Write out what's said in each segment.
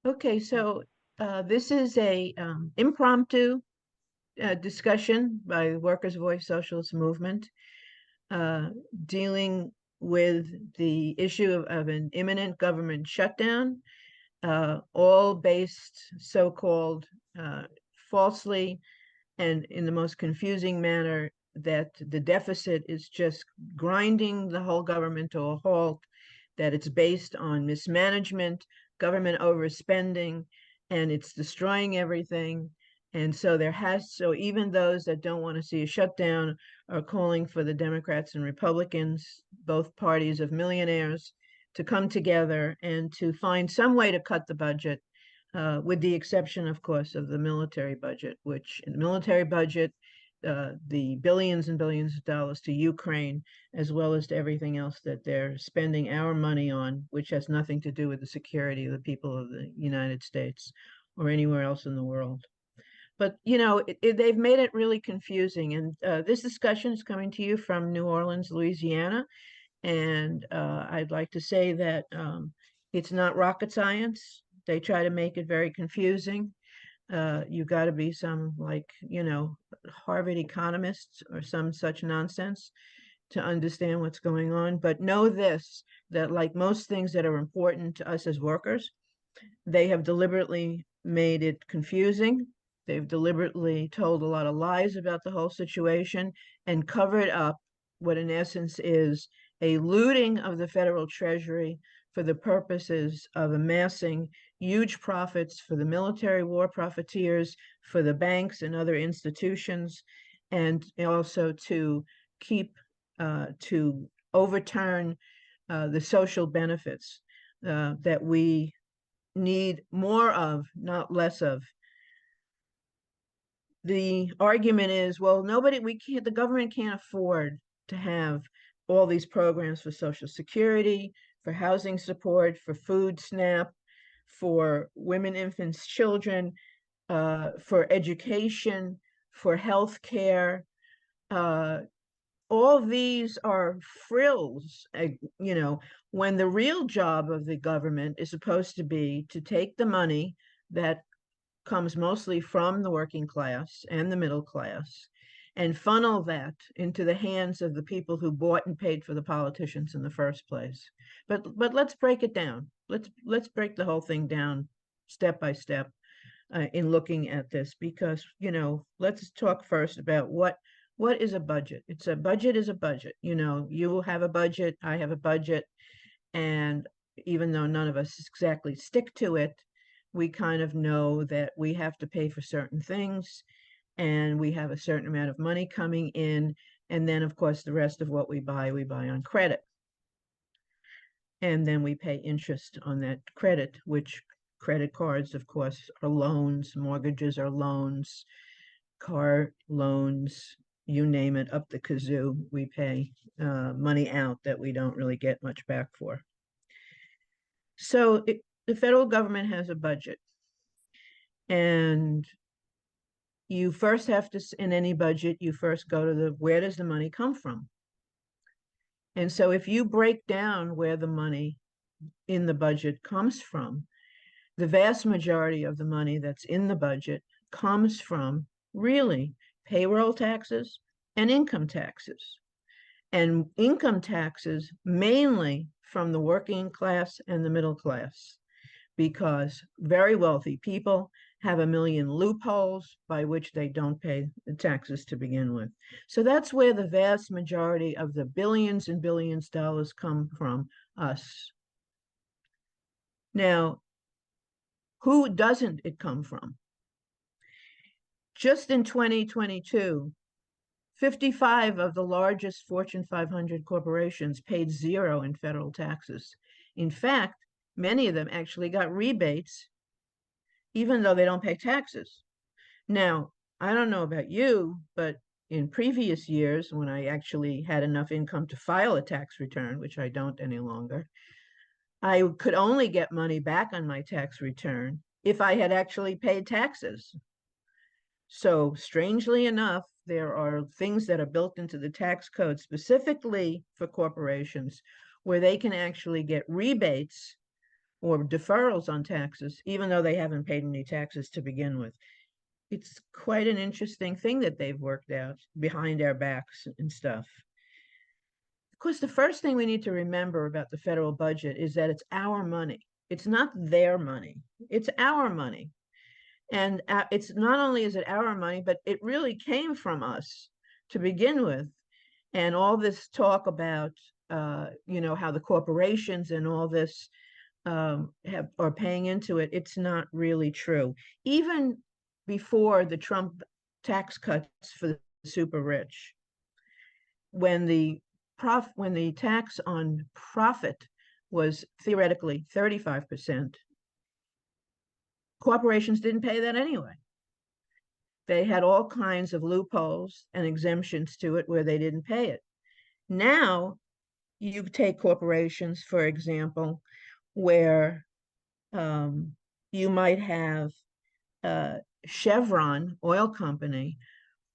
Okay, so this is a impromptu discussion by the Workers' Voice Socialist Movement uh, dealing with the issue of an imminent government shutdown, all based so-called uh, falsely and in the most confusing manner that the deficit is just grinding the whole government to a halt, that it's based on mismanagement, government overspending, and it's destroying everything. And so even those that don't want to see a shutdown are calling for the Democrats and Republicans, both parties of millionaires, to come together and to find some way to cut the budget, with the exception, of course, of the military budget, which in the military budget, the billions and billions of dollars to Ukraine, as well as to everything else that they're spending our money on, which has nothing to do with the security of the people of the United States or anywhere else in the world. But they've made it really confusing. And this discussion is coming to you from New Orleans, Louisiana. And I'd like to say that it's not rocket science. They try to make it very confusing. You got to be some, like, Harvard economists or some such nonsense to understand what's going on. But know this, that like most things that are important to us as workers, they have deliberately made it confusing. They've deliberately told a lot of lies about the whole situation and covered up what in essence is a looting of the federal treasury for the purposes of amassing huge profits for the military war profiteers, for the banks and other institutions, and also to keep to overturn the social benefits that we need more of, not less of. The argument is, well, the government can't afford to have all these programs for Social Security, for housing support, for food SNAP, for women, infants, children, for education, for health care. Uh, all these are frills, when the real job of the government is supposed to be to take the money that comes mostly from the working class and the middle class and funnel that into the hands of the people who bought and paid for the politicians in the first place. But let's break it down. Let's break the whole thing down step by step in looking at this, because let's talk first about what is a budget. A budget is a budget. You have a budget, I have a budget, and even though none of us exactly stick to it, we kind of know that we have to pay for certain things and we have a certain amount of money coming in. And then, of course, the rest of what we buy on credit. And then we pay interest on that credit, which credit cards, of course, are loans, mortgages are loans, car loans, you name it, up the kazoo, we pay money out that we don't really get much back for. So the federal government has a budget, and you first have to, in any budget, you first go to where does the money come from? And so if you break down where the money in the budget comes from, the vast majority of the money that's in the budget comes from really payroll taxes and income taxes. And income taxes mainly from the working class and the middle class, because very wealthy people have a million loopholes by which they don't pay the taxes to begin with. So that's where the vast majority of the billions and billions of dollars come from us. Now, who doesn't it come from? Just in 2022, 55 of the largest Fortune 500 corporations paid zero in federal taxes. In fact, many of them actually got rebates, even though they don't pay taxes. Now, I don't know about you, but in previous years, when I actually had enough income to file a tax return, which I don't any longer, I could only get money back on my tax return if I had actually paid taxes. So, strangely enough, there are things that are built into the tax code specifically for corporations where they can actually get rebates or deferrals on taxes, even though they haven't paid any taxes to begin with. It's quite an interesting thing that they've worked out behind our backs and stuff. Of course, the first thing we need to remember about the federal budget is that it's our money. It's not their money. It's our money. And it's not only is it our money, but it really came from us to begin with. And all this talk about, how the corporations and all this are paying into it, it's not really true. Even before the Trump tax cuts for the super rich, when the tax on profit was theoretically 35%, corporations didn't pay that anyway. They had all kinds of loopholes and exemptions to it where they didn't pay it. Now, you take corporations, for example, where you might have Chevron oil company,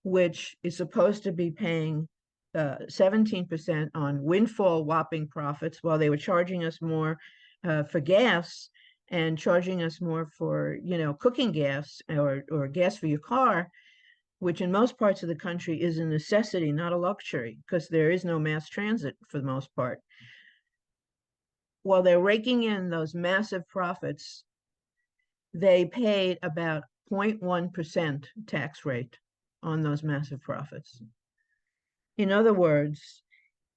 which is supposed to be paying 17% on windfall whopping profits, while they were charging us more for gas and charging us more for, cooking gas or gas for your car, which in most parts of the country is a necessity, not a luxury, because there is no mass transit for the most part. While they're raking in those massive profits, they paid about 0.1% tax rate on those massive profits. In other words,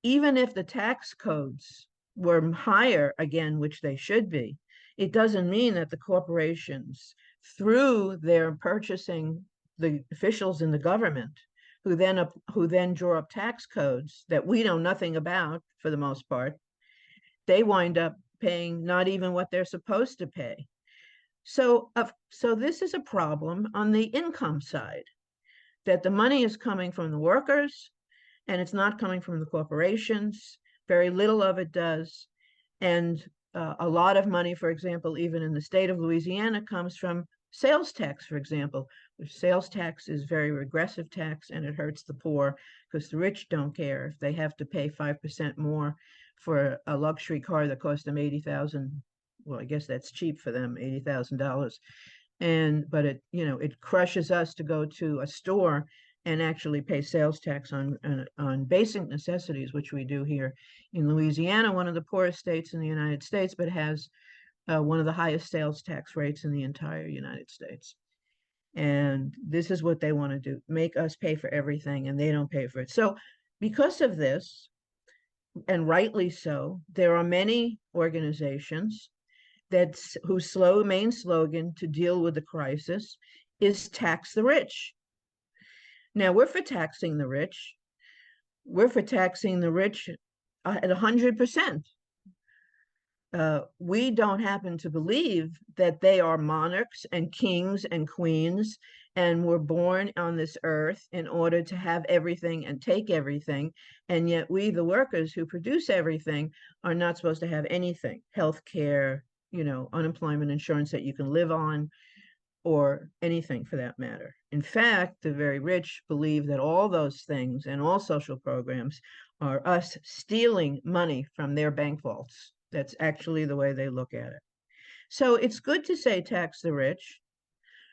even if the tax codes were higher, again, which they should be, it doesn't mean that the corporations, through their purchasing the officials in the government, who then draw up tax codes that we know nothing about for the most part, they wind up paying not even what they're supposed to pay. So this is a problem on the income side, that the money is coming from the workers and it's not coming from the corporations. Very little of it does. And a lot of money, for example, even in the state of Louisiana, comes from sales tax, for example, which sales tax is very regressive tax, and it hurts the poor because the rich don't care if they have to pay 5% more for a luxury car that cost them 80,000. Well, I guess that's cheap for them, $80,000. But it crushes us to go to a store and actually pay sales tax on basic necessities, which we do here in Louisiana, one of the poorest states in the United States, but has one of the highest sales tax rates in the entire United States. And this is what they want to do, make us pay for everything, and they don't pay for it. So because of this, and rightly so, there are many organizations whose main slogan to deal with the crisis is tax the rich. Now, we're for taxing the rich. We're for taxing the rich at 100%. We don't happen to believe that they are monarchs and kings and queens and were born on this earth in order to have everything and take everything. And yet we, the workers who produce everything, are not supposed to have anything, health care, unemployment insurance that you can live on, or anything for that matter. In fact, the very rich believe that all those things and all social programs are us stealing money from their bank vaults. That's actually the way they look at it. So it's good to say tax the rich,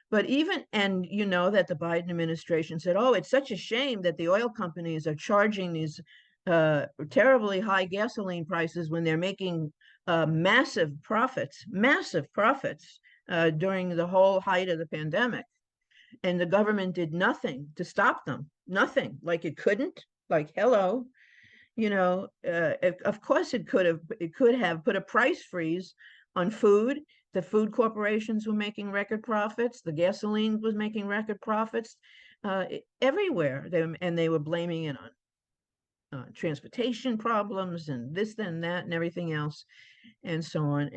but and that the Biden administration said, oh, it's such a shame that the oil companies are charging these terribly high gasoline prices when they're making massive profits during the whole height of the pandemic. And the government did nothing to stop them. Nothing. Like it couldn't. Like, hello. Of course it could have put a price freeze on food. The food corporations were making record profits. The gasoline was making record profits everywhere. They were blaming it on transportation problems and this and that and everything else and so on.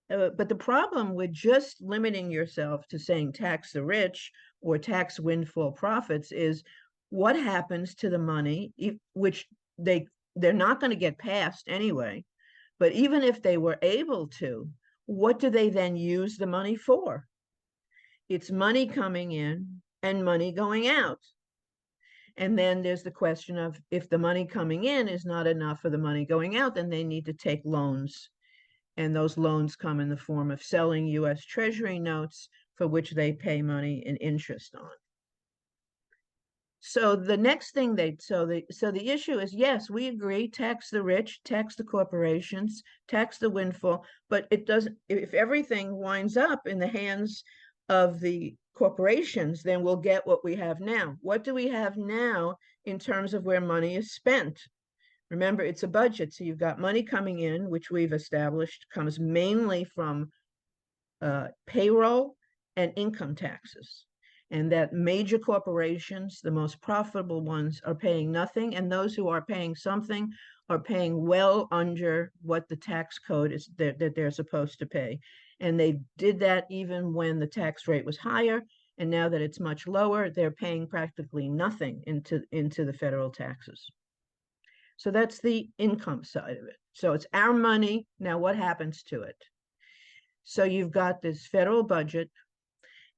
But the problem with just limiting yourself to saying tax the rich or tax windfall profits is what happens to the money, which they're not going to get passed anyway. But even if they were able to, what do they then use the money for? It's money coming in and money going out. And then there's the question of, if the money coming in is not enough for the money going out, then they need to take loans and those loans come in the form of selling U.S. Treasury notes for which they pay money and interest on. So the next thing the issue is, yes, we agree, tax the rich, tax the corporations, tax the windfall, but it doesn't, if everything winds up in the hands of the corporations, then we'll get what we have now. What do we have now in terms of where money is spent? Remember, it's a budget, so you've got money coming in, which we've established comes mainly from payroll and income taxes. And that major corporations, the most profitable ones, are paying nothing, and those who are paying something are paying well under what the tax code is that they're supposed to pay. And they did that even when the tax rate was higher, and now that it's much lower, they're paying practically nothing into the federal taxes. So that's the income side of it. So it's our money. Now what happens to it? So you've got this federal budget,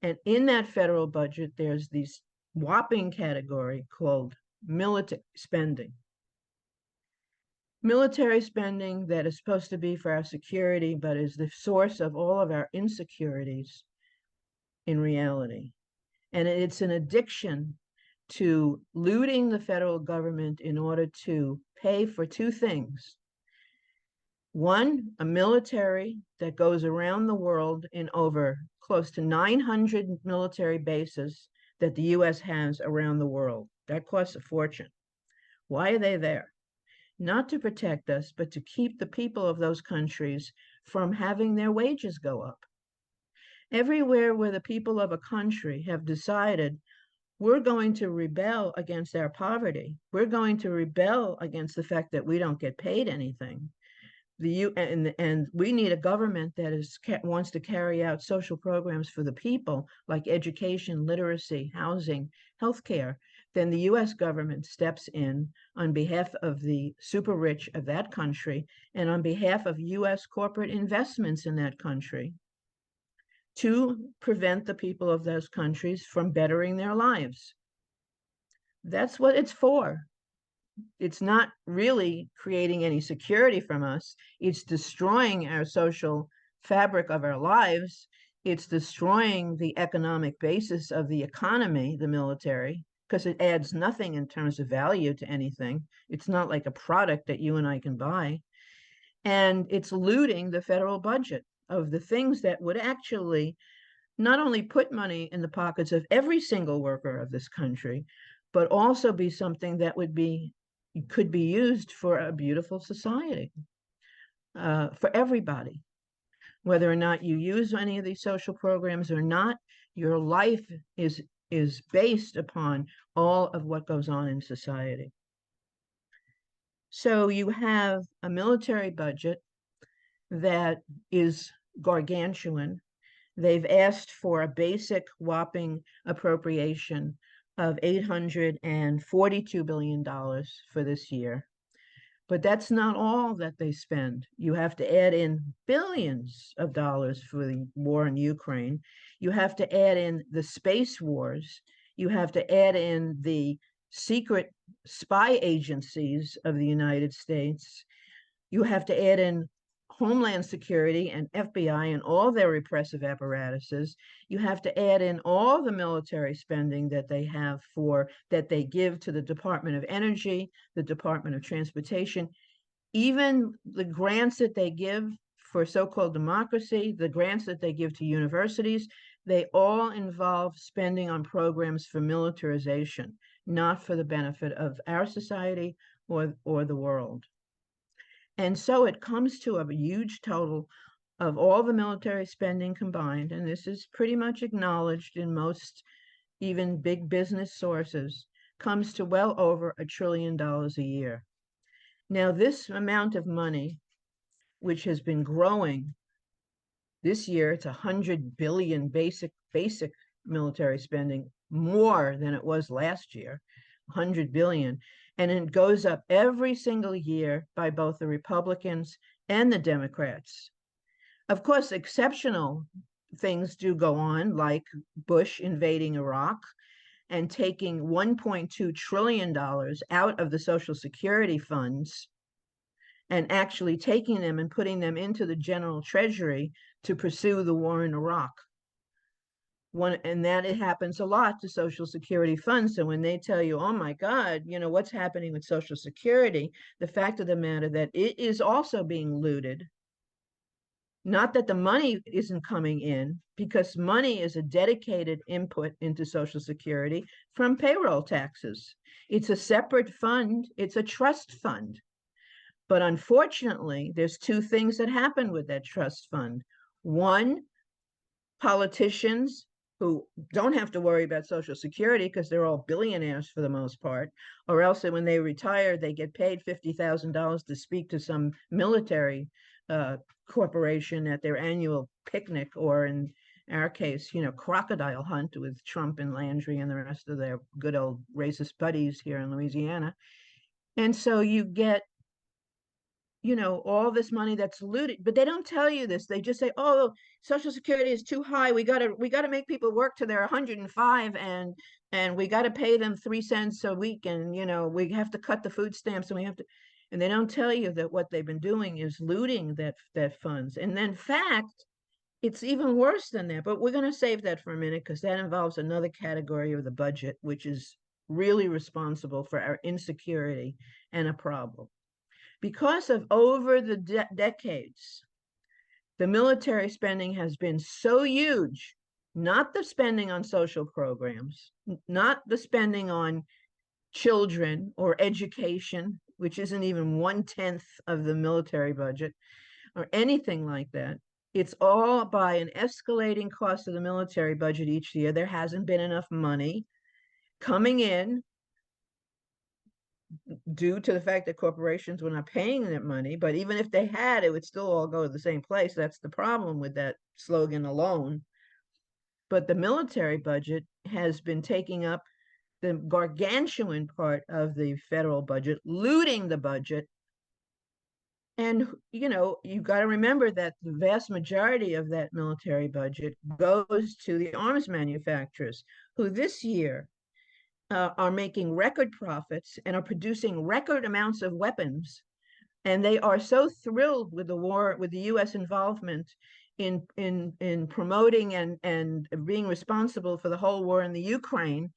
and in that federal budget, there's this whopping category called military spending. Military spending that is supposed to be for our security, but is the source of all of our insecurities in reality. And it's an addiction to looting the federal government in order to pay for two things. One, a military that goes around the world in over close to 900 military bases that the US has around the world. That costs a fortune. Why are they there? Not to protect us, but to keep the people of those countries from having their wages go up. Everywhere where the people of a country have decided we're going to rebel against our poverty, we're going to rebel against the fact that we don't get paid anything, and we need a government that wants to carry out social programs for the people, like education, literacy, housing, healthcare, then the US government steps in on behalf of the super rich of that country and on behalf of US corporate investments in that country to prevent the people of those countries from bettering their lives. That's what it's for. It's not really creating any security from us. It's destroying our social fabric of our lives. It's destroying the economic basis of the economy, the military, because it adds nothing in terms of value to anything. It's not like a product that you and I can buy. And it's looting the federal budget of the things that would actually not only put money in the pockets of every single worker of this country, but also be something that could be used for a beautiful society, for everybody. Whether or not you use any of these social programs or not, your life is based upon all of what goes on in society. So you have a military budget that is gargantuan. They've asked for a basic whopping appropriation of $842 billion for this year. But that's not all that they spend. You have to add in billions of dollars for the war in Ukraine. You have to add in the space wars. You have to add in the secret spy agencies of the United States. You have to add in Homeland Security and FBI and all their repressive apparatuses. You have to add in all the military spending that they give to the Department of Energy, the Department of Transportation, even the grants that they give for so-called democracy, the grants that they give to universities, they all involve spending on programs for militarization, not for the benefit of our society or the world. And so it comes to a huge total of all the military spending combined, and this is pretty much acknowledged in most even big business sources, comes to well over $1 trillion a year. Now, this amount of money, which has been growing, this year it's 100 billion basic military spending, more than it was last year, 100 billion. And it goes up every single year by both the Republicans and the Democrats. Of course, exceptional things do go on, like Bush invading Iraq and taking $1.2 trillion out of the Social Security funds and actually taking them and putting them into the general treasury to pursue the war in Iraq. And that it happens a lot to Social Security funds. So when they tell you, oh my God, what's happening with Social Security, the fact of the matter that it is also being looted. Not that the money isn't coming in, because money is a dedicated input into Social Security from payroll taxes. It's a separate fund, it's a trust fund. But unfortunately, there's two things that happen with that trust fund. One, politicians who don't have to worry about Social Security because they're all billionaires for the most part, or else when they retire, they get paid $50,000 to speak to some military corporation at their annual picnic, or in our case, crocodile hunt with Trump and Landry and the rest of their good old racist buddies here in Louisiana. And so you get all this money that's looted, but they don't tell you this. They just say, oh, Social Security is too high. We gotta make people work till they're 105, and we gotta pay them 3 cents a week, and we have to cut the food stamps, and they don't tell you that what they've been doing is looting that funds. And then fact, it's even worse than that. But we're gonna save that for a minute, because that involves another category of the budget, which is really responsible for our insecurity and a problem. Because of over the decades, the military spending has been so huge, not the spending on social programs, not the spending on children or education, which isn't even 1/10 of the military budget or anything like that. It's all by an escalating cost of the military budget each year. There hasn't been enough money coming in due to the fact that corporations were not paying that money. But even if they had, it would still all go to the same place. That's the problem with that slogan alone. But the military budget has been taking up the gargantuan part of the federal budget, looting the budget. And, you got to remember that the vast majority of that military budget goes to the arms manufacturers, who this year are making record profits and are producing record amounts of weapons. And they are so thrilled with the war, with the U.S. involvement in promoting and being responsible for the whole war in the Ukraine,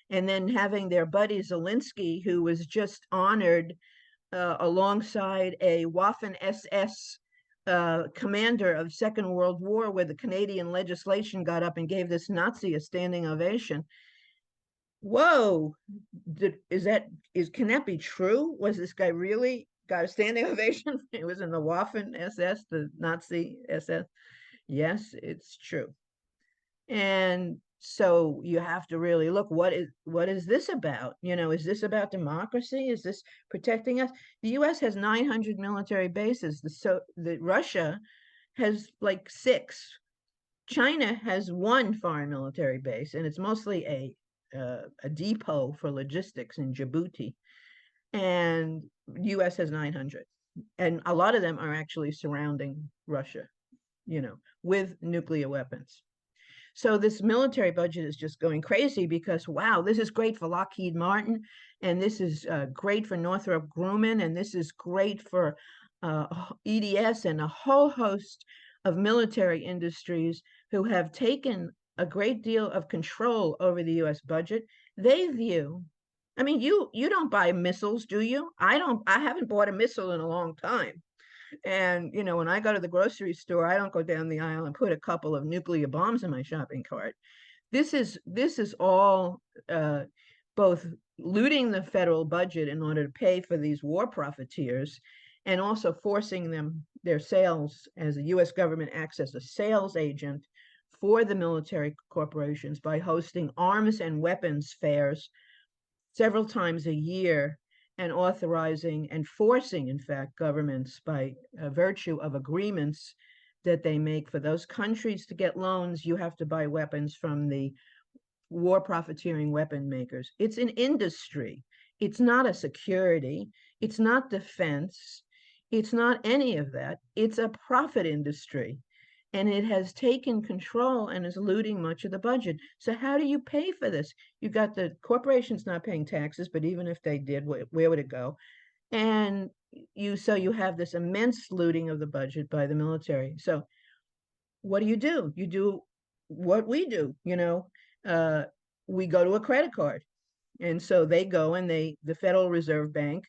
and then having their buddy Zelensky, who was just honored alongside a Waffen SS commander of Second World War, where the Canadian legislation got up and gave this Nazi a standing ovation. Whoa, can that be true? Was this guy really got a standing ovation? It was in the Waffen SS, the Nazi SS. Yes, it's true. And so you have to really look, what is this about? Is this about democracy? Is this protecting us? The US has 900 military bases. The Russia has like 6. China has 1 foreign military base, and it's mostly a depot for logistics in Djibouti, and U.S. has 900, and a lot of them are actually surrounding Russia, with nuclear weapons. So this military budget is just going crazy because, wow, this is great for Lockheed Martin, and this is great for Northrop Grumman, and this is great for EDS and a whole host of military industries who have taken a great deal of control over the U.S. budget. They view, I mean, you don't buy missiles, do you? I haven't bought a missile in a long time. And, when I go to the grocery store, I don't go down the aisle and put a couple of nuclear bombs in my shopping cart. This is all both looting the federal budget in order to pay for these war profiteers, and also forcing their sales, as the U.S. government acts as a sales agent for the military corporations by hosting arms and weapons fairs several times a year, and authorizing and forcing, in fact, governments by virtue of agreements that they make for those countries to get loans. You have to buy weapons from the war profiteering weapon makers. It's an industry. It's not a security. It's not defense. It's not any of that. It's a profit industry. And it has taken control and is looting much of the budget. So how do you pay for this? You got the corporations not paying taxes, but even if they did, where would it go? And you have this immense looting of the budget by the military. So what do? You do what we do, uh, we go to a credit card. And so they go and the Federal Reserve Bank,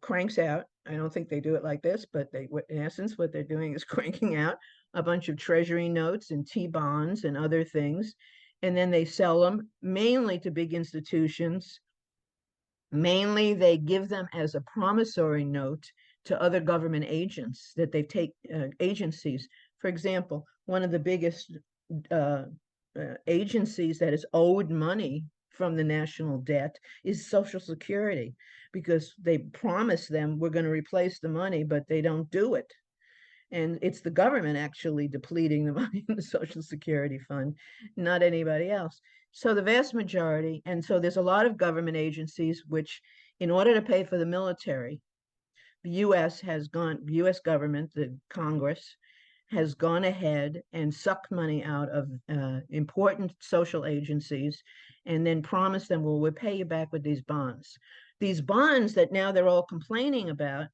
cranks out. I don't think they do it like this, but in essence, what they're doing is cranking out a bunch of treasury notes and T-bonds and other things. And then they sell them mainly to big institutions. Mainly, they give them as a promissory note to other government agents that they take agencies. For example, one of the biggest uh, agencies that is owed money from the national debt is Social Security, because they promise them we're going to replace the money, but they don't do it. And it's the government actually depleting the money in the Social Security fund, not anybody else. So the vast majority, and so there's a lot of government agencies which, in order to pay for the military, the U.S. government, the Congress, has gone ahead and sucked money out of important social agencies and then promised them, well, we'll pay you back with these bonds. These bonds that now they're all complaining about,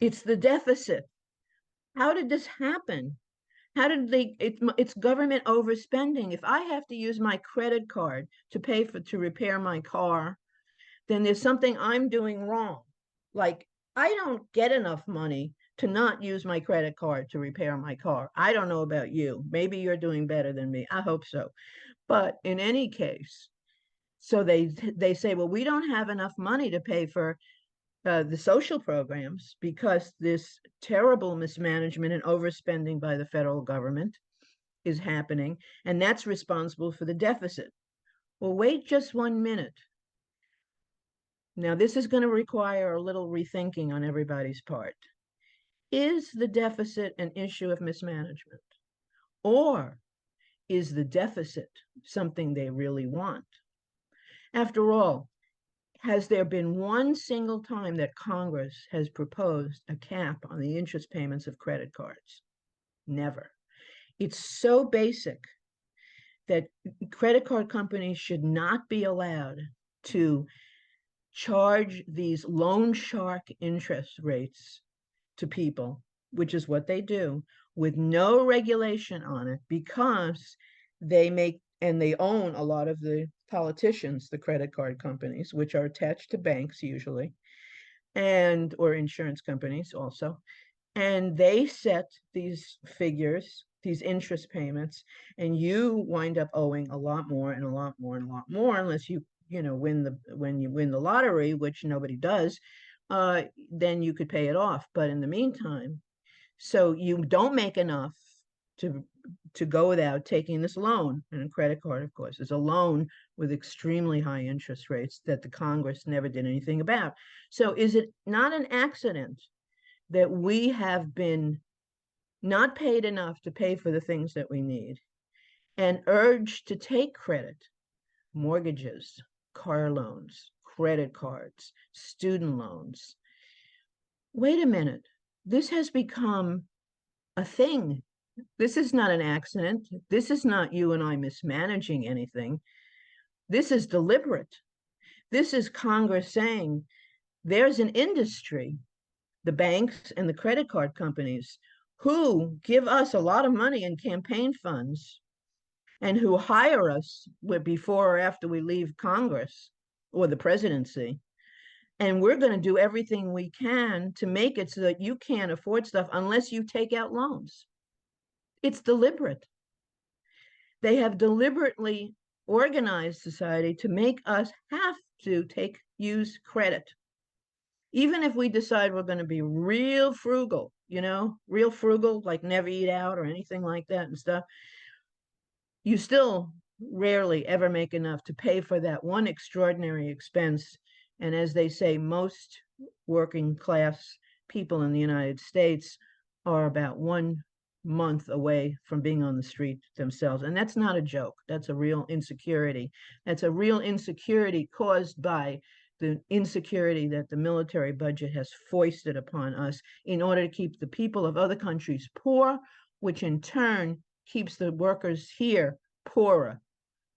it's the deficit. How did this happen? How did it's government overspending. If I have to use my credit card to repair my car, then there's something I'm doing wrong. Like, I don't get enough money to not use my credit card to repair my car. I don't know about you. Maybe you're doing better than me. I hope so. But in any case, so they say, well, we don't have enough money to pay for the social programs because this terrible mismanagement and overspending by the federal government is happening, and that's responsible for the deficit. Well, wait just 1 minute. Now, this is going to require a little rethinking on everybody's part. Is the deficit an issue of mismanagement? Or is the deficit something they really want? After all, has there been one single time that Congress has proposed a cap on the interest payments of credit cards? Never. It's so basic that credit card companies should not be allowed to charge these loan shark interest rates to people, which is what they do, with no regulation on it, because they own a lot of the politicians, the credit card companies, which are attached to banks usually, and or insurance companies also. And they set these figures, these interest payments, and you wind up owing a lot more and a lot more and a lot more unless when you win the lottery, which nobody does, then you could pay it off. But in the meantime, so you don't make enough to go without taking this loan. And a credit card, of course, is a loan with extremely high interest rates that the Congress never did anything about. So is it not an accident that we have been not paid enough to pay for the things that we need and urged to take credit, mortgages, car loans, credit cards, student loans? Wait a minute. This has become a thing. This is not an accident. This is not you and I mismanaging anything. This is deliberate. This is Congress saying there's an industry, the banks and the credit card companies, who give us a lot of money in campaign funds and who hire us before or after we leave Congress or the presidency. And we're going to do everything we can to make it so that you can't afford stuff unless you take out loans. It's deliberate. They have deliberately organized society to make us have to use credit. Even if we decide we're going to be real frugal, real frugal, like never eat out or anything like that and stuff, you still rarely ever make enough to pay for that one extraordinary expense. And as they say, most working class people in the United States are about 1 month away from being on the street themselves. And that's not a joke. That's a real insecurity. That's a real insecurity caused by the insecurity that the military budget has foisted upon us in order to keep the people of other countries poor, which in turn keeps the workers here poorer,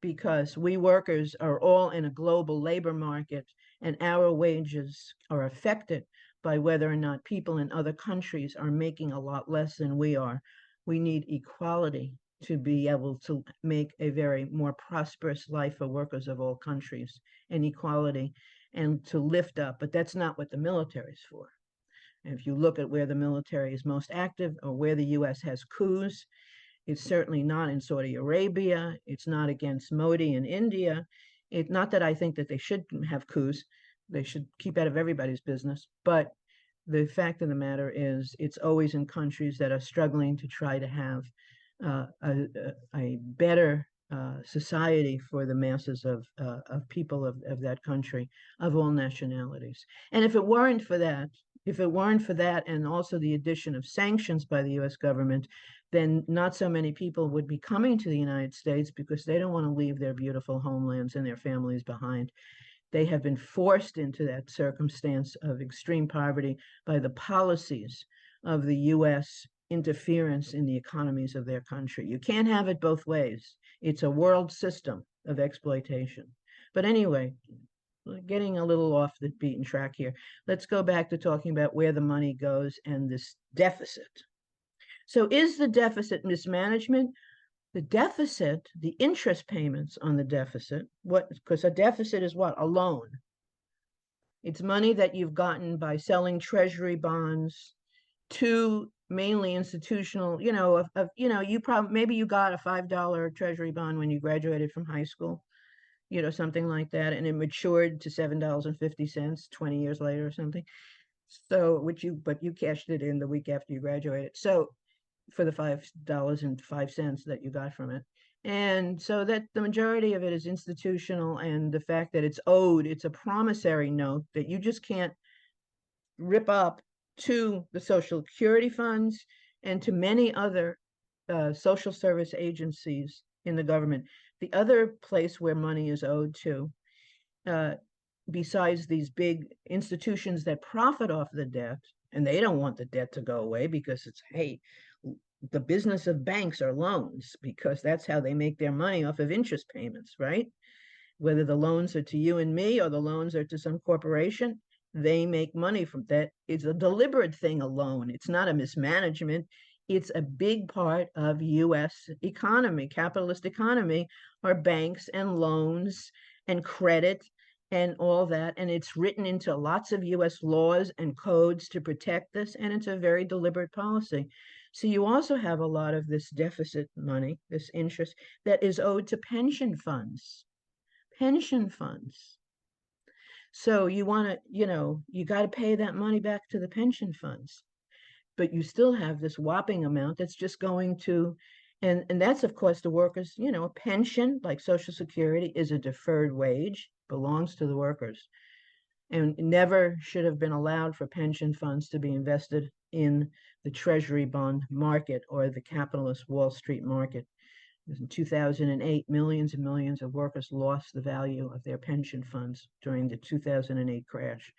because we workers are all in a global labor market and our wages are affected by whether or not people in other countries are making a lot less than we are. We need equality to be able to make a very more prosperous life for workers of all countries, and equality, and to lift up. But that's not what the military is for. And if you look at where the military is most active or where the US has coups, it's certainly not in Saudi Arabia. It's not against Modi in India. It's not that I think that they should have coups. They should keep out of everybody's business. But the fact of the matter is, it's always in countries that are struggling to try to have a better society for the masses of people of that country, of all nationalities. And if it weren't for that, and also the addition of sanctions by the US government, then not so many people would be coming to the United States because they don't want to leave their beautiful homelands and their families behind. They have been forced into that circumstance of extreme poverty by the policies of the US interference in the economies of their country. You can't have it both ways. It's a world system of exploitation. But anyway, getting a little off the beaten track here. Let's go back to talking about where the money goes and this deficit. So is the deficit mismanagement? The deficit, the interest payments on the deficit, because a deficit is what? A loan. It's money that you've gotten by selling treasury bonds to mainly institutional, you probably, maybe you got a $5 treasury bond when you graduated from high school, something like that, and it matured to $7.50 20 years later or something. So, but you cashed it in the week after you graduated. So for the $5.05 that you got from it. And so that the majority of it is institutional, and the fact that it's owed, it's a promissory note that you just can't rip up to the Social Security funds and to many other social service agencies in the government. The other place where money is owed to, besides these big institutions that profit off the debt, and they don't want the debt to go away because it's, hey, the business of banks are loans, because that's how they make their money, off of interest payments, right? Whether the loans are to you and me or the loans are to some corporation, they make money from that. It's a deliberate thing, a loan. It's not a mismanagement. It's a big part of US economy, capitalist economy, are banks and loans and credit and all that. And it's written into lots of US laws and codes to protect this. And it's a very deliberate policy. So you also have a lot of this deficit money, this interest that is owed to pension funds. Pension funds. So you want to, you got to pay that money back to the pension funds. But you still have this whopping amount that's just going to, and that's of course the workers, a pension like Social Security is a deferred wage, belongs to the workers, and never should have been allowed for pension funds to be invested in the treasury bond market or the capitalist Wall Street market. In 2008, millions and millions of workers lost the value of their pension funds during the 2008 crash.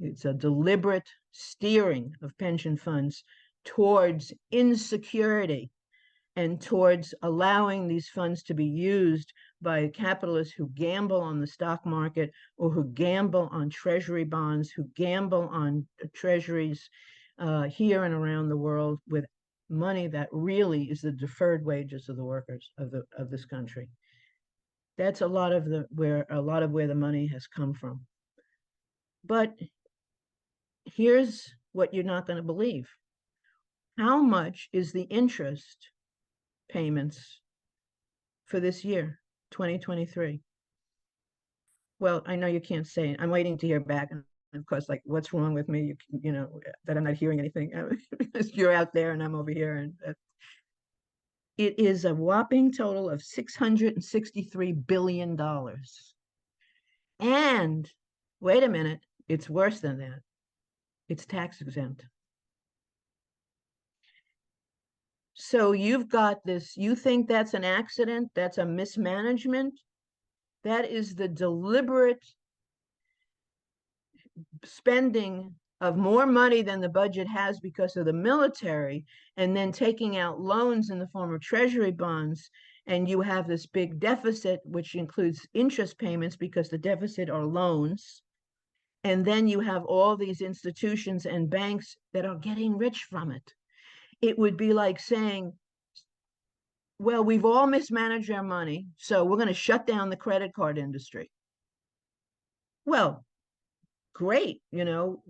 It's a deliberate steering of pension funds towards insecurity and towards allowing these funds to be used by capitalists who gamble on the stock market, or who gamble on treasury bonds, who gamble on treasuries here and around the world with money that really is the deferred wages of the workers of this country. That's a lot of where the money has come from. But here's what you're not going to believe. How much is the interest payments for this year, 2023? Well, I know you can't say it. I'm waiting to hear back. And of course, like, what's wrong with me? That I'm not hearing anything. You're out there and I'm over here. And it is a whopping total of $663 billion. And wait a minute, it's worse than that. It's tax exempt. So you've got this, you think that's an accident, that's a mismanagement. That is the deliberate spending of more money than the budget has because of the military, and then taking out loans in the form of treasury bonds. And you have this big deficit, which includes interest payments because the deficit are loans. And then you have all these institutions and banks that are getting rich from it. It would be like saying, well, we've all mismanaged our money, so we're going to shut down the credit card industry. Well, great,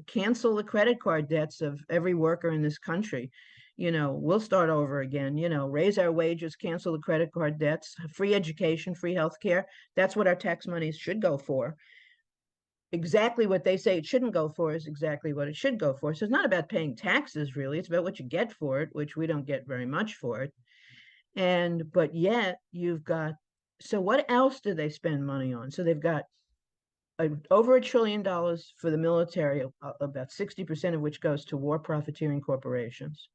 cancel the credit card debts of every worker in this country. We'll start over again, raise our wages, cancel the credit card debts, free education, free health care. That's what our tax monies should go for. Exactly what they say it shouldn't go for is exactly what it should go for. So it's not about paying taxes, really. It's about what you get for it, which we don't get very much for it. But yet you've got, so what else do they spend money on? So they've got over $1 trillion for the military, about 60% of which goes to war profiteering corporations.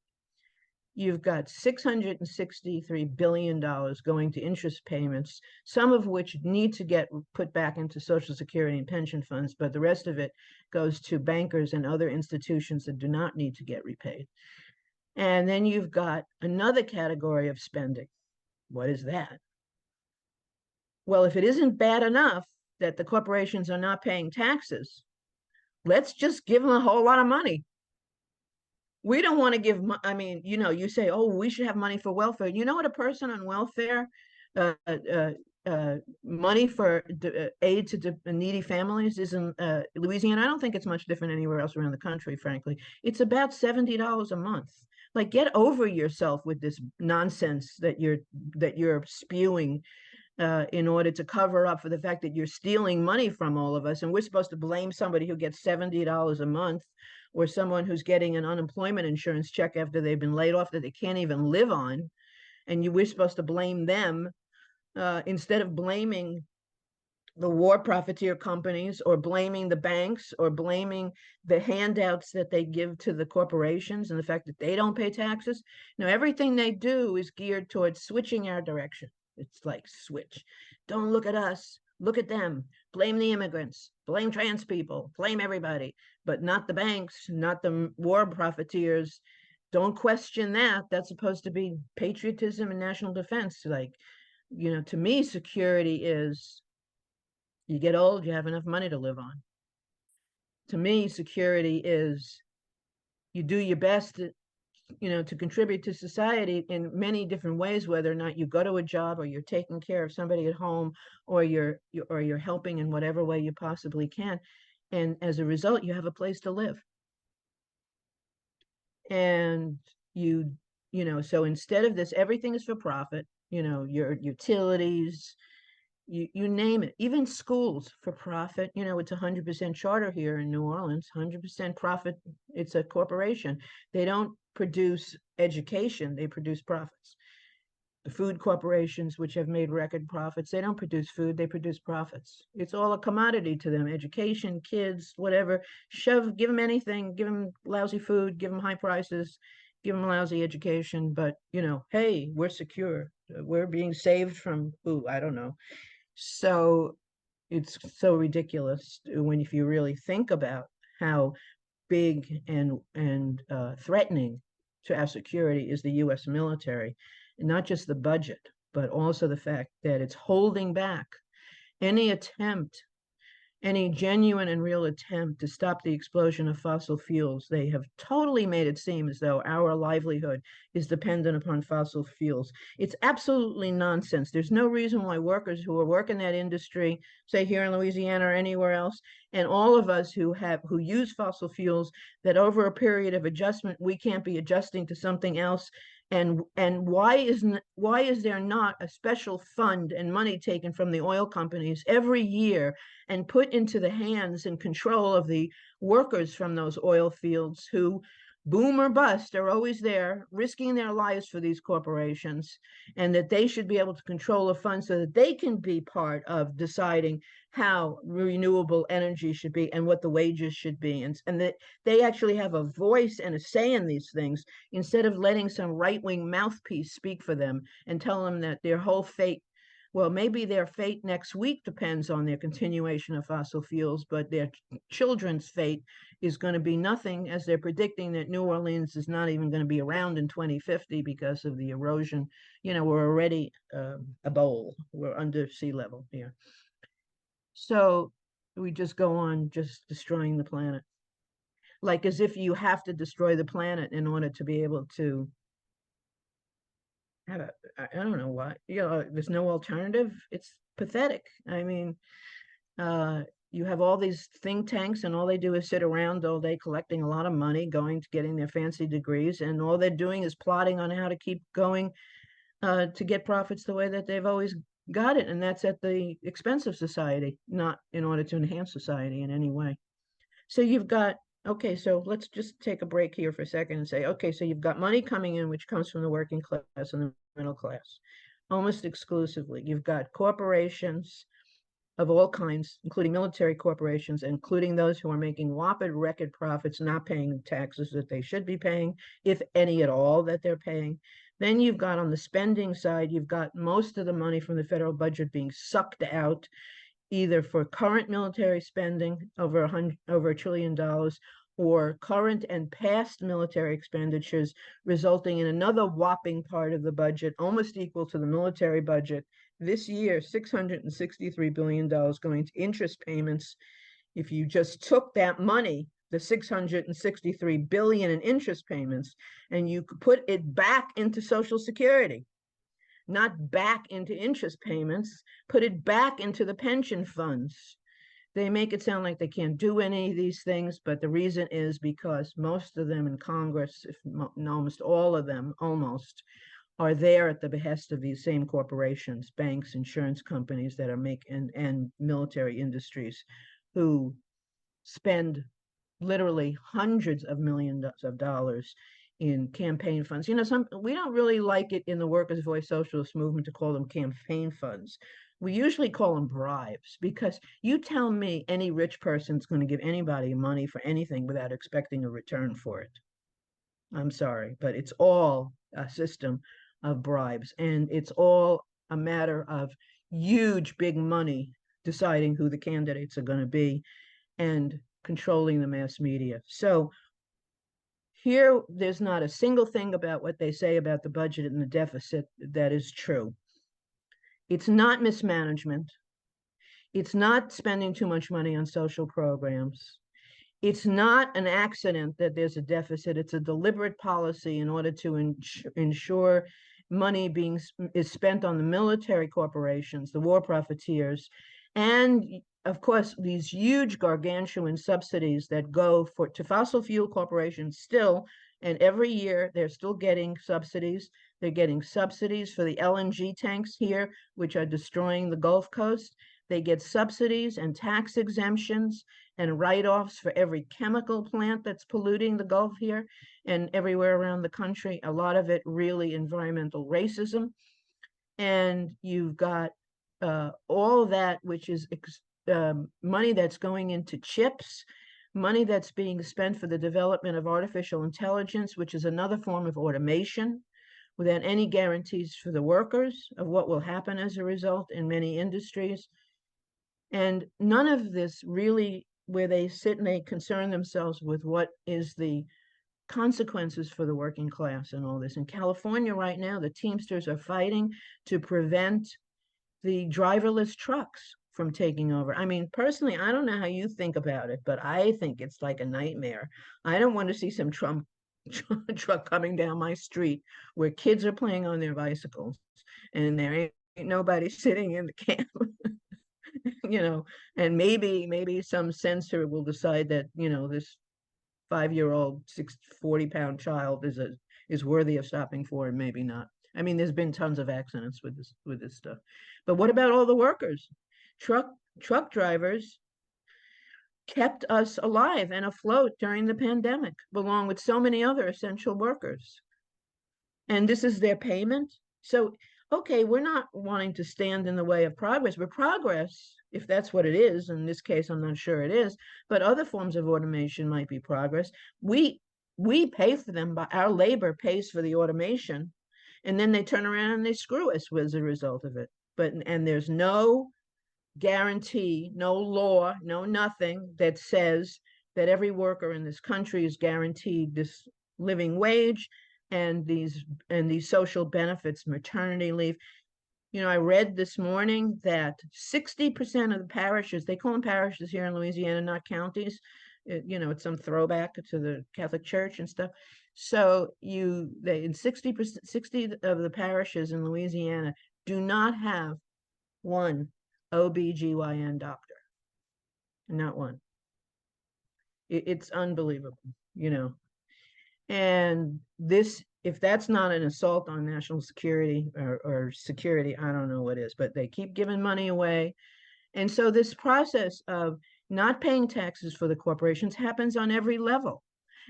You've got $663 billion going to interest payments, some of which need to get put back into Social Security and pension funds, but the rest of it goes to bankers and other institutions that do not need to get repaid. And then you've got another category of spending. What is that? Well, if it isn't bad enough that the corporations are not paying taxes, let's just give them a whole lot of money. We don't want to give, you say, oh, we should have money for welfare. You know what a person on welfare, money for aid to needy families is in Louisiana? I don't think it's much different anywhere else around the country, frankly. It's about $70 a month. Like, get over yourself with this nonsense that you're spewing in order to cover up for the fact that you're stealing money from all of us. And we're supposed to blame somebody who gets $70 a month, or someone who's getting an unemployment insurance check after they've been laid off that they can't even live on. And we're supposed to blame them instead of blaming the war profiteer companies, or blaming the banks, or blaming the handouts that they give to the corporations and the fact that they don't pay taxes. Everything they do is geared towards switching our direction. It's like, switch. Don't look at us. Look at them. Blame the immigrants. Blame trans people. Blame everybody, but not the banks, not the war profiteers. Don't question that. That's supposed to be patriotism and national defense. Like, to me, security is, you get old, you have enough money to live on. To me, security is, you do your best to contribute to society in many different ways, whether or not you go to a job, or you're taking care of somebody at home, or you're helping in whatever way you possibly can. And as a result, you have a place to live. And so instead of this, everything is for profit, your utilities, you name it, even schools for profit. It's 100% charter here in New Orleans, 100% profit. It's a corporation. They don't produce education, they produce profits. The food corporations, which have made record profits, they don't produce food, they produce profits. It's all a commodity to them. Education, kids, whatever, give them anything, give them lousy food, give them high prices, give them lousy education, but hey, we're secure, we're being saved from I don't know. So it's so ridiculous if you really think about how big and threatening to our security is the U.S. military, and not just the budget, but also the fact that it's holding back any genuine and real attempt to stop the explosion of fossil fuels. They have totally made it seem as though our livelihood is dependent upon fossil fuels. It's absolutely nonsense. There's no reason why workers who work in that industry, say here in Louisiana or anywhere else, and all of us who use fossil fuels, that over a period of adjustment, we can't be adjusting to something else. And why is there not a special fund and money taken from the oil companies every year and put into the hands and control of the workers from those oil fields, who, boom or bust, are always there risking their lives for these corporations, and that they should be able to control a fund so that they can be part of deciding how renewable energy should be and what the wages should be, and that they actually have a voice and a say in these things, instead of letting some right-wing mouthpiece speak for them and tell them that their whole fate, well, maybe their fate next week depends on their continuation of fossil fuels, but their children's fate is going to be nothing, as they're predicting that New Orleans is not even going to be around in 2050 because of the erosion. We're already a bowl. We're under sea level here. So We just go on just destroying the planet. Like as if you have to destroy the planet in order to be able to have a, I don't know what, there's no alternative. It's pathetic. I mean, uh, you have all these think tanks and all they do is sit around all day collecting a lot of money, going to getting their fancy degrees, and all they're doing is plotting on how to keep going to get profits the way that they've always got it. And that's at the expense of society, not in order to enhance society in any way. So you've got, okay, so let's just take a break here for a second and say, okay, so you've got money coming in, which comes from the working class and the middle class, almost exclusively. You've got corporations of all kinds, including military corporations, including those who are making whopping record profits, not paying taxes that they should be paying, if any at all that they're paying. Then you've got on the spending side, you've got most of the money from the federal budget being sucked out, either for current military spending over $1 trillion, or current and past military expenditures, resulting in another whopping part of the budget, almost equal to the military budget. This year, $663 billion going to interest payments. If you just took that money, the 663 billion in interest payments, and you could put it back into Social Security, not back into interest payments, put it back into the pension funds. They make it sound like they can't do any of these things, but the reason is because most of them in Congress, if almost all of them, almost, are there at the behest of these same corporations, banks, insurance companies that are making, and military industries, who spend literally hundreds of millions of dollars in campaign funds. We don't really like it in the Workers' Voice Socialist movement to call them campaign funds. We usually call them bribes, because you tell me any rich person's going to give anybody money for anything without expecting a return for it. I'm sorry, but it's all a system of bribes, and it's all a matter of huge, big money deciding who the candidates are going to be and controlling the mass media. So here, there's not a single thing about what they say about the budget and the deficit that is true. It's not mismanagement. It's not spending too much money on social programs. It's not an accident that there's a deficit. It's a deliberate policy in order to ensure money is spent on the military corporations, the war profiteers, and of course, these huge gargantuan subsidies that go to fossil fuel corporations still, and every year they're still getting subsidies. They're getting subsidies for the LNG tanks here, which are destroying the Gulf Coast. They get subsidies and tax exemptions and write-offs for every chemical plant that's polluting the Gulf here and everywhere around the country. A lot of it really environmental racism. And you've got all of that, which is money that's going into chips, money that's being spent for the development of artificial intelligence, which is another form of automation, without any guarantees for the workers of what will happen as a result in many industries. And none of this really, where they sit and they concern themselves with what is the consequences for the working class and all this. In California right now, the Teamsters are fighting to prevent the driverless trucks from taking over. I mean, personally, I don't know how you think about it, but I think it's like a nightmare. I don't want to see some Trump truck coming down my street where kids are playing on their bicycles and there ain't nobody sitting in the cab. And maybe some censor will decide that, this 5-year-old 40-pound child is worthy of stopping for, and maybe not. I mean, there's been tons of accidents with this stuff. But what about all the workers? Truck drivers kept us alive and afloat during the pandemic, along with so many other essential workers. And this is their payment. So, okay, we're not wanting to stand in the way of progress, but progress, if that's what it is, in this case, I'm not sure it is, but other forms of automation might be progress. We pay for them, but our labor pays for the automation, and then they turn around and they screw us as a result of it. And there's no guarantee, no law, no nothing that says that every worker in this country is guaranteed this living wage and these social benefits, maternity leave. I read this morning that 60% of the parishes, they call them parishes here in Louisiana, not counties. It's some throwback to the Catholic Church and stuff. So in 60%, 60 of the parishes in Louisiana do not have one OBGYN doctor, not one. It's unbelievable. And if that's not an assault on national security or security, I don't know what is, but they keep giving money away. And so this process of not paying taxes for the corporations happens on every level.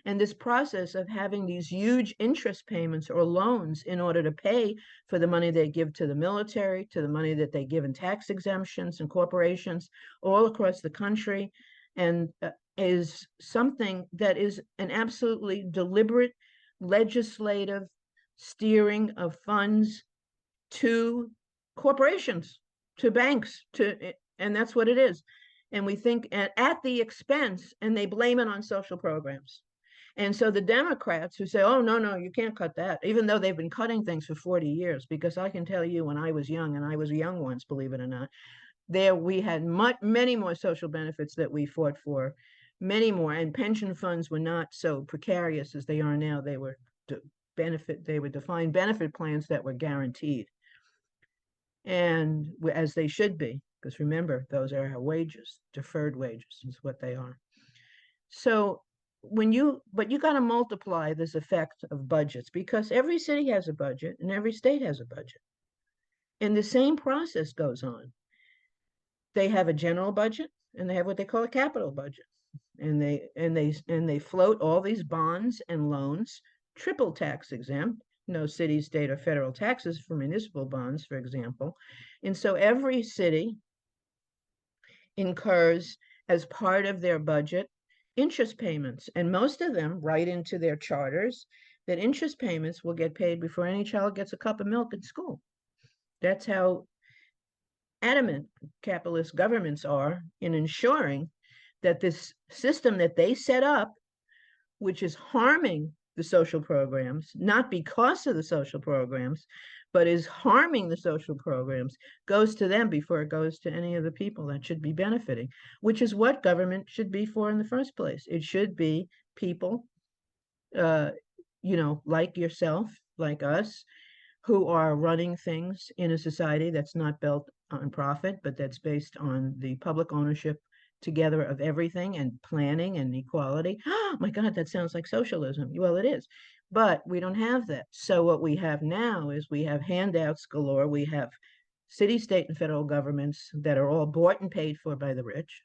And this process of having these huge interest payments or loans in order to pay for the money they give to the military, to the money that they give in tax exemptions and corporations all across the country, and is something that is an absolutely deliberate legislative steering of funds to corporations, to banks, and that's what it is. And we think at the expense, and they blame it on social programs. And so the Democrats who say, oh, no, you can't cut that, even though they've been cutting things for 40 years, because I can tell you when I was young, and I was young once, believe it or not, we had many more social benefits that we fought for, many more, and pension funds were not so precarious as they are now. They were defined benefit plans that were guaranteed, and as they should be, because remember, those are our wages, deferred wages is what they are. So but you got to multiply this effect of budgets, because every city has a budget and every state has a budget. And the same process goes on. They have a general budget and they have what they call a capital budget. And they float all these bonds and loans, triple tax exempt, no city, state, or federal taxes for municipal bonds, for example. And so every city incurs, as part of their budget, interest payments. And most of them write into their charters that interest payments will get paid before any child gets a cup of milk at school. That's how adamant capitalist governments are in ensuring that this system that they set up, which is harming the social programs, not because of the social programs, but is harming the social programs, goes to them before it goes to any of the people that should be benefiting, which is what government should be for in the first place. It should be people, like yourself, like us, who are running things in a society that's not built on profit, but that's based on the public ownership together of everything and planning and equality. Oh my God, that sounds like socialism. Well, it is, but we don't have that. So what we have now is we have handouts galore. We have city, state, and federal governments that are all bought and paid for by the rich.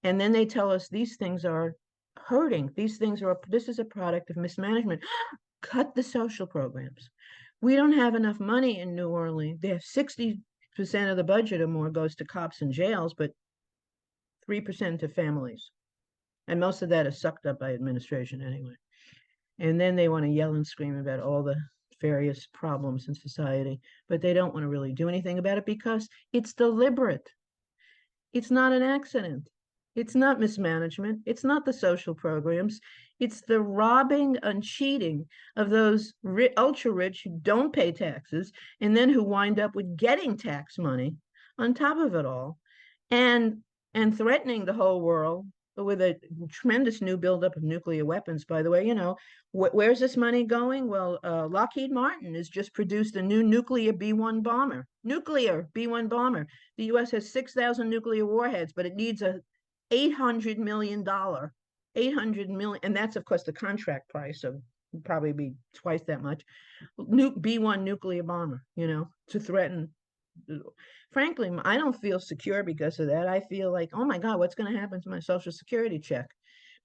And then they tell us these things are hurting. This is a product of mismanagement. Cut the social programs. We don't have enough money in New Orleans. They have 60% of the budget or more goes to cops and jails, but 3% to families. And most of that is sucked up by administration anyway. And then they want to yell and scream about all the various problems in society, but they don't want to really do anything about it because it's deliberate. It's not an accident. It's not mismanagement. It's not the social programs. It's the robbing and cheating of those ultra rich who don't pay taxes and then who wind up with getting tax money on top of it all, and threatening the whole world with a tremendous new buildup of nuclear weapons. By the way, where's this money going? Well, Lockheed Martin has just produced a new nuclear B-1 bomber. Nuclear B-1 bomber. The U.S. has 6,000 nuclear warheads, but it needs a $800 million, and that's of course the contract price of probably be twice that much. B-1 nuclear bomber, to threaten. Frankly, I don't feel secure because of that. I feel like, oh my God, what's going to happen to my Social Security check?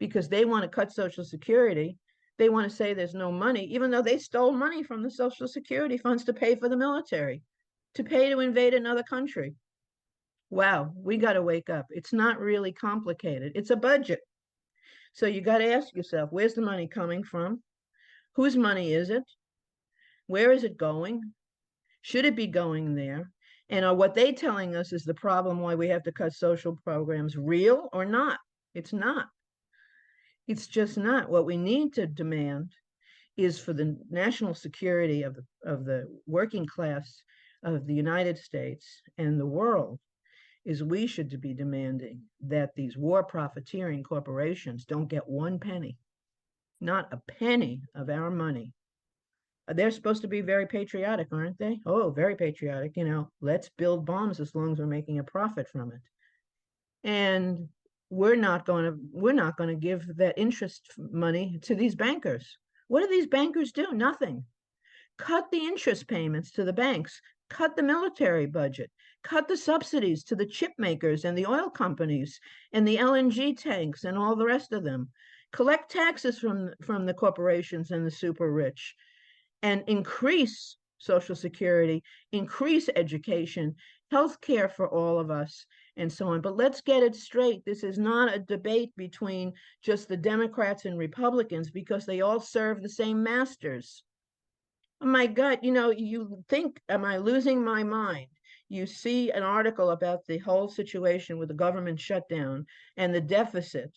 Because they want to cut Social Security. They want to say there's no money, even though they stole money from the Social Security funds to pay for the military, to pay to invade another country. Wow, we got to wake up. It's not really complicated. It's a budget. So you got to ask yourself, where's the money coming from? Whose money is it? Where is it going? Should it be going there? And are what they telling us is the problem why we have to cut social programs real or not? It's not. It's just not. What we need to demand is for the national security of the working class of the United States and the world is we should be demanding that these war profiteering corporations don't get one penny, not a penny of our money. They're supposed to be very patriotic, aren't they? Oh, very patriotic. Let's build bombs as long as we're making a profit from it. And we're not going to give that interest money to these bankers. What do these bankers do? Nothing. Cut the interest payments to the banks, cut the military budget, cut the subsidies to the chip makers and the oil companies and the LNG tanks and all the rest of them. Collect taxes from the corporations and the super rich and increase Social Security, increase education, health care for all of us, and so on. But let's get it straight. This is not a debate between just the Democrats and Republicans because they all serve the same masters. Oh my God, you think, am I losing my mind? You see an article about the whole situation with the government shutdown and the deficit,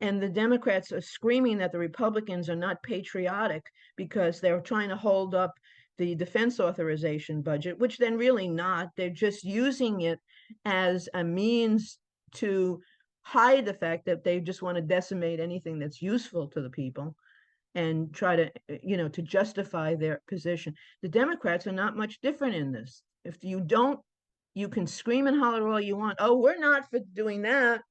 and the Democrats are screaming that the Republicans are not patriotic because they're trying to hold up the defense authorization budget, which then really not. They're just using it as a means to hide the fact that they just want to decimate anything that's useful to the people and try to justify their position. The Democrats are not much different in this. If you don't, you can scream and holler all you want. Oh, we're not for doing that.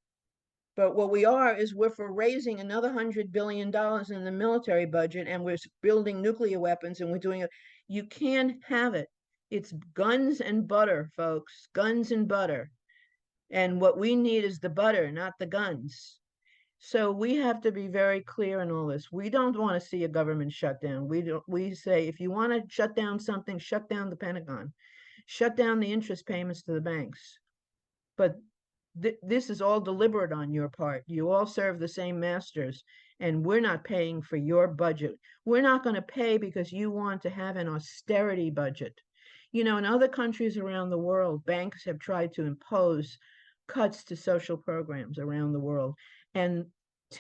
But what we are is we're for raising another $100 billion in the military budget, and we're building nuclear weapons, and we're doing it. You can't have it. It's guns and butter, folks. Guns and butter. And what we need is the butter, not the guns. So we have to be very clear in all this. We don't want to see a government shutdown. We say if you want to shut down something, shut down the Pentagon, shut down the interest payments to the banks. But this is all deliberate on your part. You all serve the same masters, and we're not paying for your budget. We're not going to pay because you want to have an austerity budget. In other countries around the world, banks have tried to impose cuts to social programs around the world. And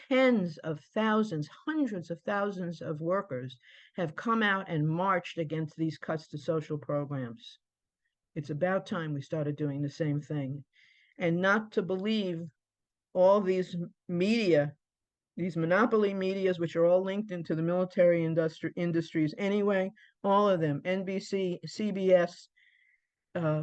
tens of thousands, hundreds of thousands of workers have come out and marched against these cuts to social programs. It's about time we started doing the same thing and not to believe all these media, these monopoly medias, which are all linked into the military industries anyway, all of them, NBC, CBS,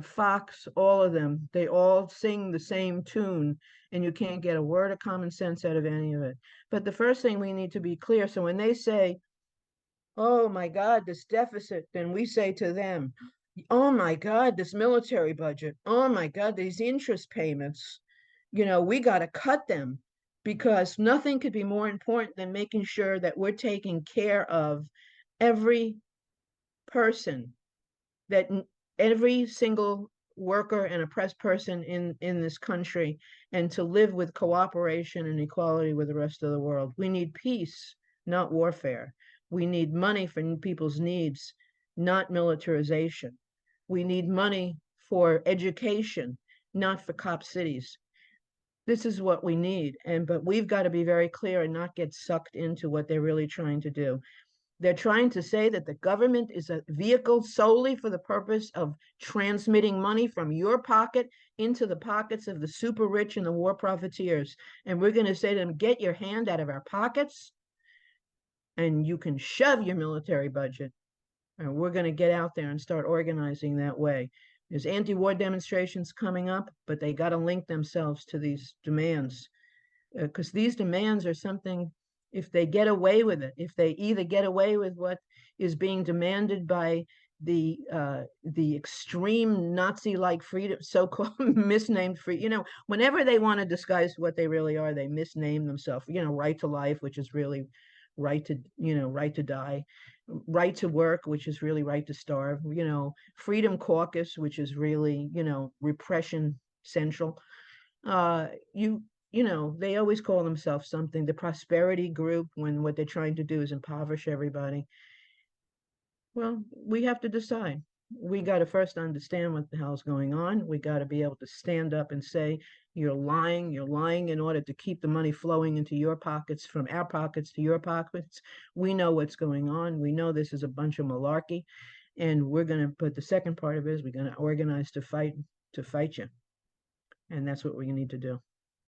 Fox, all of them, they all sing the same tune, and you can't get a word of common sense out of any of it. But the first thing we need to be clear, so when they say, oh my God, this deficit, then we say to them, oh my God, this military budget, oh my God, these interest payments, we got to cut them because nothing could be more important than making sure that we're taking care of every person, that every single worker and oppressed person in this country, and to live with cooperation and equality with the rest of the world. We need peace, not warfare. We need money for people's needs, not militarization. We need money for education, not for cop cities. This is what we need. But we've got to be very clear and not get sucked into what they're really trying to do. They're trying to say that the government is a vehicle solely for the purpose of transmitting money from your pocket into the pockets of the super rich and the war profiteers. And we're going to say to them, get your hand out of our pockets and you can shove your military budget. And we're going to get out there and start organizing that way. There's anti-war demonstrations coming up, but they got to link themselves to these demands because these demands are something, if they get away with it, if they either get away with what is being demanded by the extreme Nazi-like freedom, so-called misnamed free, whenever they want to disguise what they really are, they misname themselves, right to life, which is really right to die, right to work, which is really right to starve, Freedom Caucus, which is really, repression central. They always call themselves something, the prosperity group, when what they're trying to do is impoverish everybody. Well, we have to decide. We got to first understand what the hell's going on. We got to be able to stand up and say, you're lying in order to keep the money flowing into your pockets, from our pockets to your pockets. We know what's going on. We know this is a bunch of malarkey. And we're going to put the second part of it is we're going to organize to fight you. And that's what we need to do.